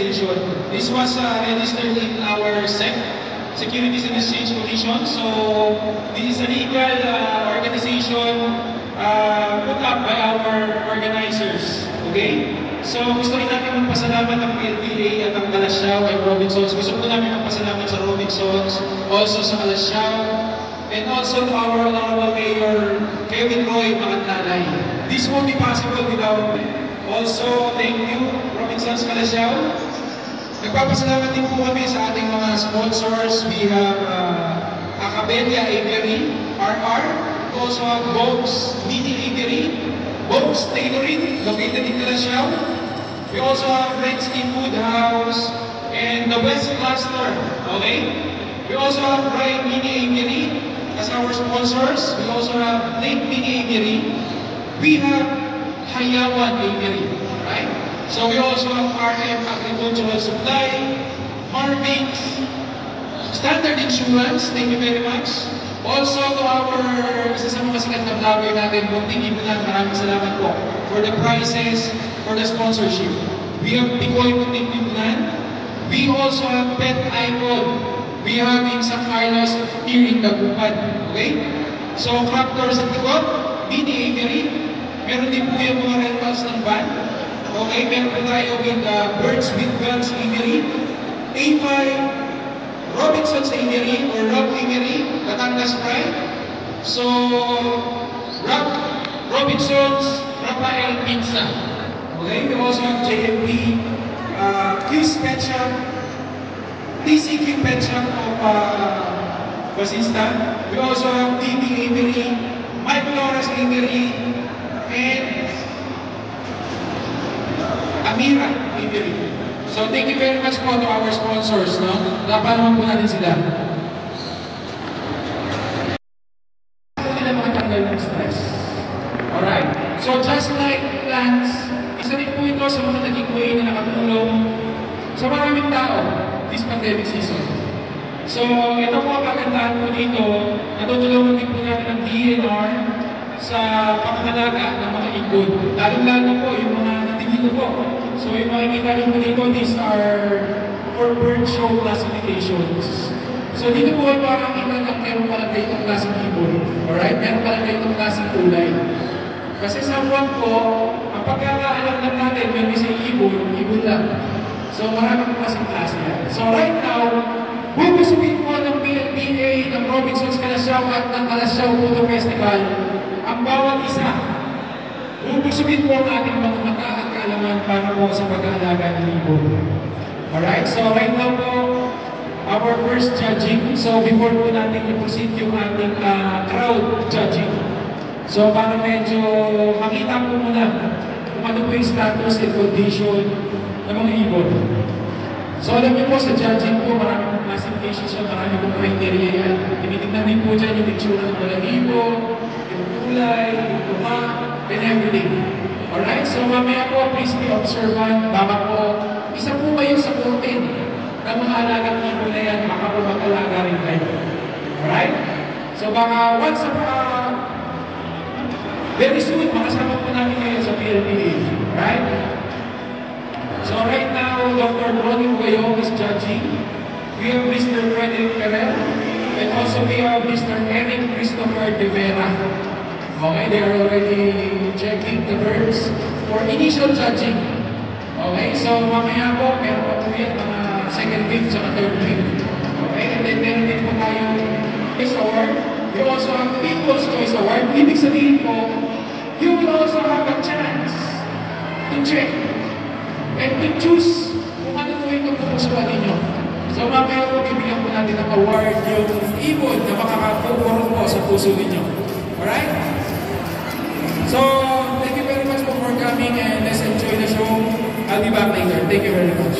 organization. This was registered in our SEC, Securities and Exchange Commission. So this is a legal organization put up by our organizers. Okay? So gusto rin natin magpasalamat ng PLPA at ang Kalasyaw at Robinsons. Gusto ko namin magpasalamat sa Robinsons, also sa Kalasyaw, and also to our honorable Mayor Kevin Roy Macantanay. This won't be possible without also thank you Robinsons Kalasyaw. Nagpapasalamat din po kami sa ating mga sponsors. We have Acabelia Aviary, RR. We also have Bogues Mini Aviary, Bogues Tailoring, located in Kalasyaw. We also have Red Skin Food House and the West Cluster. Okay? We also have Bright Mini Aviary as our sponsors. We also have Lake Mini Aviary. We have Hayawan Aviary. Right? So we also have RM Agricultural Supply, Marvix, Standard Insurance, thank you very much. Also to our isa sa mga sikat na vlogger natin, Bunting Ibunan, maraming salamat po for the prizes, for the sponsorship. We have Picoy Bunting Ibunan. We also have Pet Icon. We have in San Carlos here in Dagupan. Okay? So Captors at Tikot, Mini Aviary. Meron din po yung mga rentals ng van. Okay? Meron po tayo with Birds with Bells Aviary. A5, Robinsons Aviary or Rob Aviary, Batangas Pride. So, Robinsons, Rafael Pinsa. Okay, we also have JMP, Q's Pet Shop, TCQ Pet Shop of Basista. We also have DB Aviary, Mike Flores Aviary, and Amira Aviary. So thank you very much po to our sponsors, no? Dapat naman po natin sila. Hindi na makatanggal ng stress. Alright. So just like plants, isa rin po ito sa mga naging way na nakatulong sa maraming tao this pandemic season. So ito po ang kagandahan po dito, natutulungan din po natin ang DNR sa pangangalaga ng mga ibon. Lalo-lalo po yung mga dito po. So yung makikita nyo dito, these are for bird show classifications. So dito po ay makakita ng meron pala itong klaseng ibon. Alright? Meron pala itong klaseng kulay. Kasi sa buwan po, ang pagkakaalam lang natin, meron isang ibon, ibon lang. So marami po kasing klase yan. So right now, bubusuin po ng PLPA, ng Robinsons Kalasyaw at ng Kalasyaw Photo Festival ang bawat isa. Bubusuin po ang ating mga mata at kaalaman para po sa pag-aalaga ng ibon. Alright, so right now po, our first judging. So before po natin i-proceed yung ating crowd judging. So para medyo makita po muna kung ano po yung status and condition ng mga ibon. So alam niyo po sa judging po, marami pong classifications yan, marami pong criteria yan. Tinitignan din po dyan yung itsura ng balahibo, yung kulay, yung tuka, and everything. Alright? So mamaya po, please be observant. Baka po, isa po kayo sa 14 na mga alagang ibon na yan, baka po mag-alaga rin kayo. Alright? So baka once very soon, makasama po namin kayo sa PLPA. Alright? So right now, Dr. Ronnie Guayo is judging. We have Mr. Frederick Ferrer, and also we have Mr. Eric Christopher De Vera. Okay, they are already checking the birds for initial judging. Okay, so mamaya po, meron pa po yan mga second week at third week. Okay, and then meron din po tayong Choice Award. We also have People's Choice Award. Ibig sabihin po, you will also have a chance to check and to choose kung ano po yung pupusuan ninyo. So mamaya po, bibigyan po natin ng award yung ibon na makakapupurot po sa puso ninyo. Alright? So, thank you very much for coming and let's enjoy the show. I'll be back later. Thank you very much.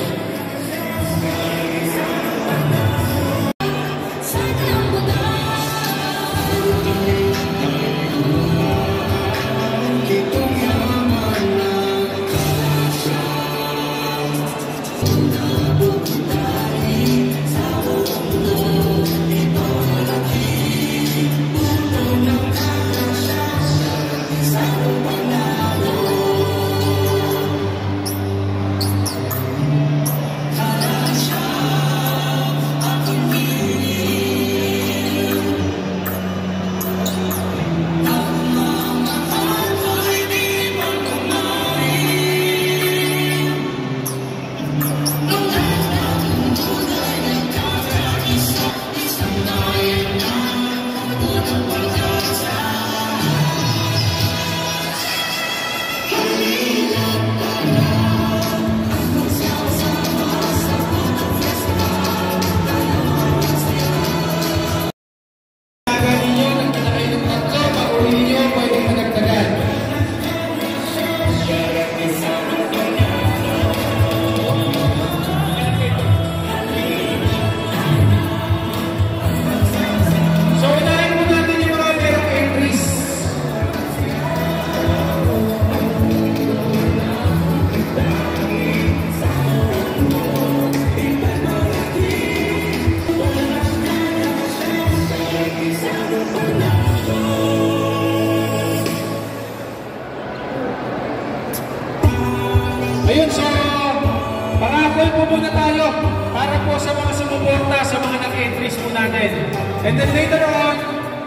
po muna tayo para po sa mga sumuporta sa mga nag-entries po natin. And then later on,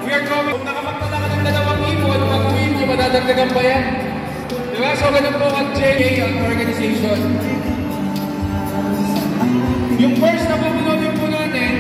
we are going, kung nakamagtala ka ng dalawang ibon, pag-uwi mo, madadagdagan pa yan. Diba? So, ganun po ang JA ang organization. Yung first na pupunutin po natin,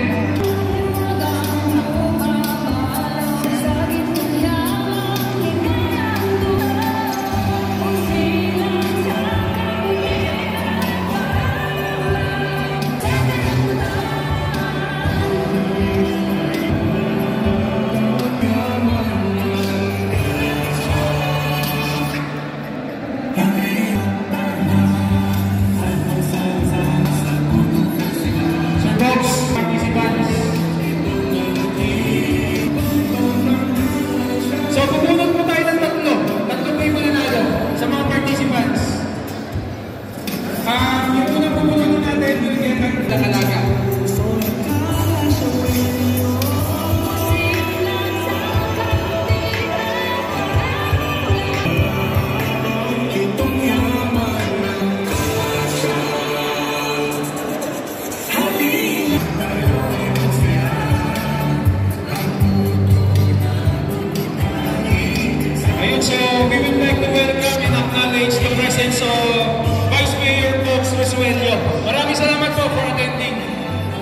maraming salamat po for attending,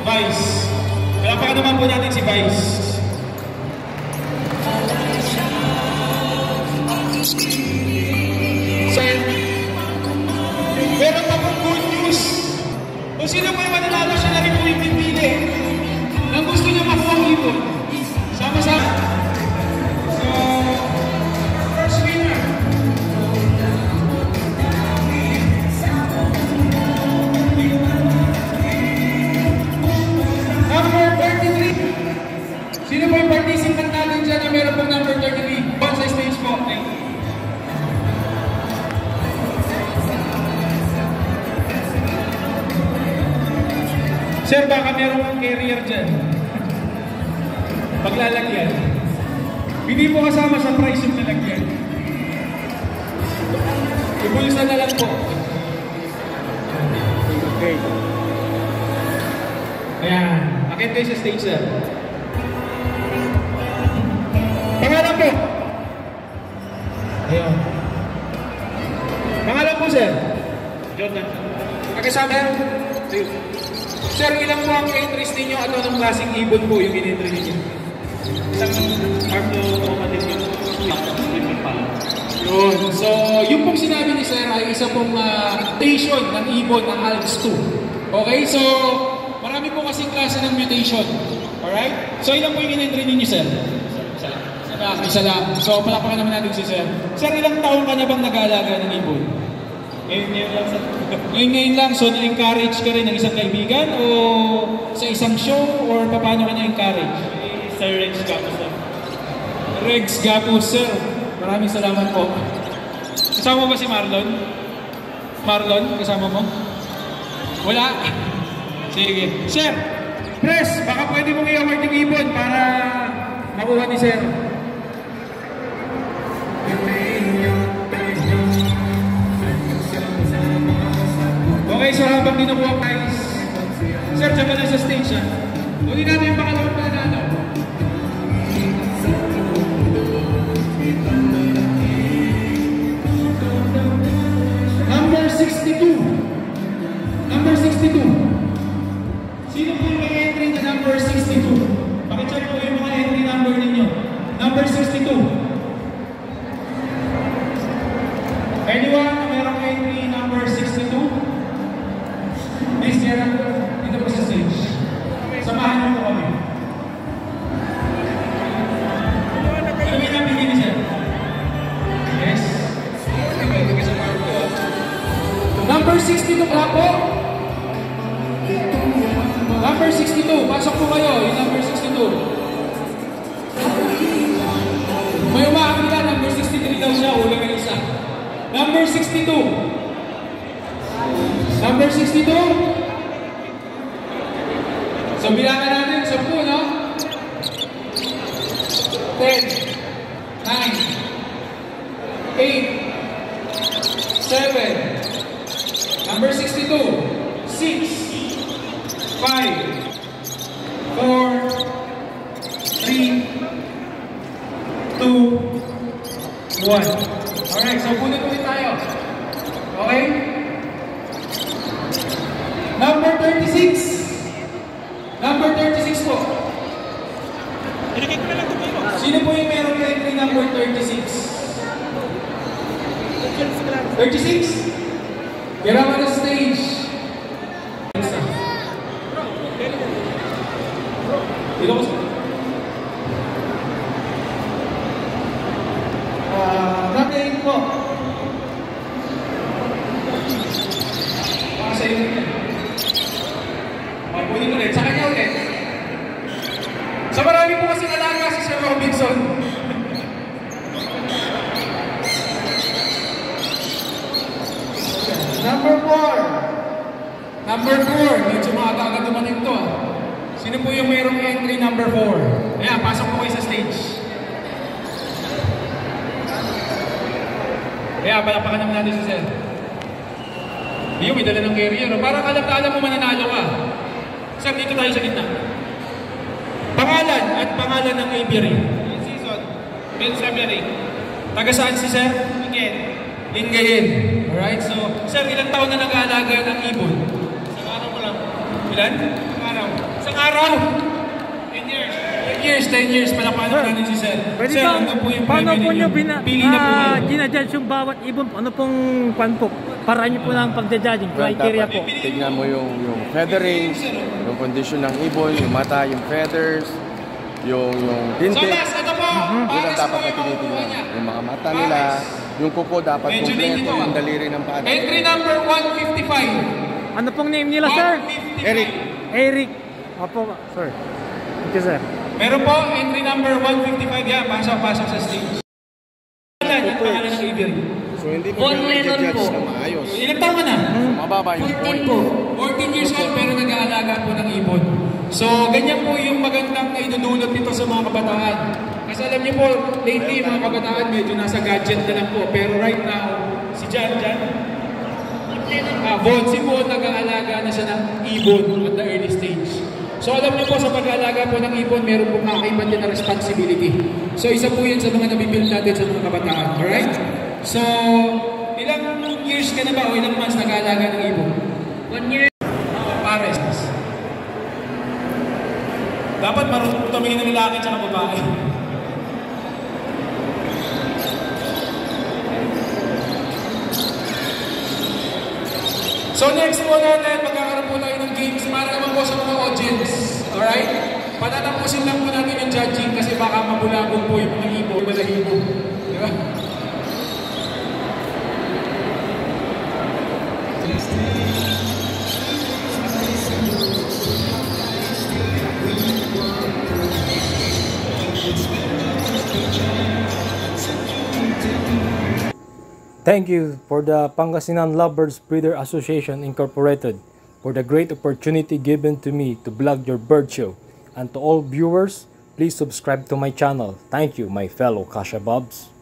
Vice. Palakpakan naman po natin si Vice. So, meron pa pong good news. Kung sino po yung mananalo, siya na rin po yung pipili nang gusto niya makuha ang ibon. Sama-sama. So, first winner. Number 33. Sino po yung participant natin dyan na meron pong number 33? On sa stage po. Okay. Sir, baka meron pong carrier dyan. Paglalagyan. Hindi po kasama sa price yung nalagyan. Ibulsa na lang po. Okay. Ayan. Akit kayo sa stage, sir. Pangalan po. Ayun. Pangalan po, sir. Jordan. Kakasama. Sir, ilang po ang entries ninyo at anong klaseng ibon po yung in-entry ninyo? Isang Arno Comatin yung yun. So, yung pong sinabi ni Sir ay isa pong mutation ng ibon ng Alps 2. Okay? So, marami po kasing klase ng mutation. Alright? So, ilang po yung in-entry ninyo, Sir? Isa lang. So, palakpakan naman natin si Sir. Sir, ilang taon ka na bang nag-aalaga ng ibon? Ngayon lang, sir. Ngayon lang. So, na-encourage ka rin ng isang kaibigan o sa isang show or paano ka na-encourage? Sir Rex Gapos, sir. Rex Gapos, Sir. Maraming salamat po. Kasama mo ba si Marlon? Marlon, kasama mo? Wala? Sige. Sir, press, baka pwede mong i-award yung ibon para makuha ni Sir. Okay, so habang dinukuha guys, Sir, dyan ka na sa stage ha. Kunin natin yung pangalawang panalo. Number 62. Number 62. Sino po yung may entry na number 62? Pakicheck po yung mga entry number ninyo. Number 62. Anyone? Merong entry number 62? Please, Gerald, dito po sa stage. Samahan niyo po kami. Ano yung napili ni Sir? Yes? Number 62 pa po. Number 62. Pasok po kayo. Yung number 62. May umakakita. Number 63 daw siya. Ulang ang isa. Number 62. Number 62. So, bilangan natin. 10, no? 10, 9, 8, 7, number 62, 6, 2, 1. Alright, so bunot ulit tayo. Okay? Number 36. Number 36 po. Sino po yung meron kay entry number 36? 36? Get up on the stage. Dito ko sa... Natin po. Sa inyo yan. Punin ulit. Sa kanya ulit. So marami po kasing alaga si Sir Robinson. Number 4. Number 4. Medyo maaga-aga dumating to. Sino po yung mayroong entry number 4? Ayan, pasok po kayo sa stage. Kaya palapakan naman natin si Sir. Yung may dala ng carrier. Parang alam na alam mo mananalo ka. Sir, dito tayo sa gitna. Pangalan at pangalan ng apiary. Season. Ben Sabiari. Taga saan si Sir? Again. Lingayen. Alright, so Sir, ilang taon na nag-aalaga ng ibon? Isang araw ko lang. Ilan? Isang araw. Isang araw! 10 years. 10 years, palapakan natin si Sir. Pwede Sir, ba, ano po yung paano premyo po nyo ninyo? Pili na po kayo. ginajudge yung bawat ibon? Ano pong kwan po? Paraan nyo po ng pagja-judging, criteria po. Tignan mo yung feathering, yung condition ng ibon, yung mata, yung feathers, yung So tinted. last, ito po, Yun para ang sa dapat na mga tinitingnan. makukuha niya. Yung mga mata nila, yung kuko dapat Medyo kompleto, dito, yung daliri ng paa. Entry number 155. Ano pong name nila, sir? 155. Eric. Eric. Opo, sir. Thank you, sir. Meron po, entry number 155 yan. Pasok sa stage. Yan ang pangalan ng apiary. So hindi mo siya i-judge na maayos. Ilang taon ka na? Mababa yung 14 point. po. 14 years old pero nag-aalaga po ng ibon. So, ganyan po yung magandang naidudulot nito sa mga kabataan. Kasi alam niyo po, lately yung mga kabataan medyo nasa gadget na lang po. Pero right now, si Jan, Von, si Von nag-aalaga na siya ng ibon at the early stage. So alam niyo po sa pag-aalaga po ng ibon, meron po kakaiba din na responsibility. So isa po yan sa mga nabibuild natin sa mga kabataan. Alright? So, ilang years ka na ba o ilang months nag-aalaga ng ibon? 1 year. Pares. Dapat marunong tumingin ng lalaki at babae. So next po natin, magkakaroon po tayo ng games para naman po sa mga audience. Alright? Patatapusin lang po natin yung judging kasi baka mabulabog po yung mga ibon, balahibo. Di ba? Thank you for the Pangasinan Lovebirds Breeder Association Incorporated for the great opportunity given to me to blog your bird show. And to all viewers, please subscribe to my channel. Thank you, my fellow Kasha Bobs.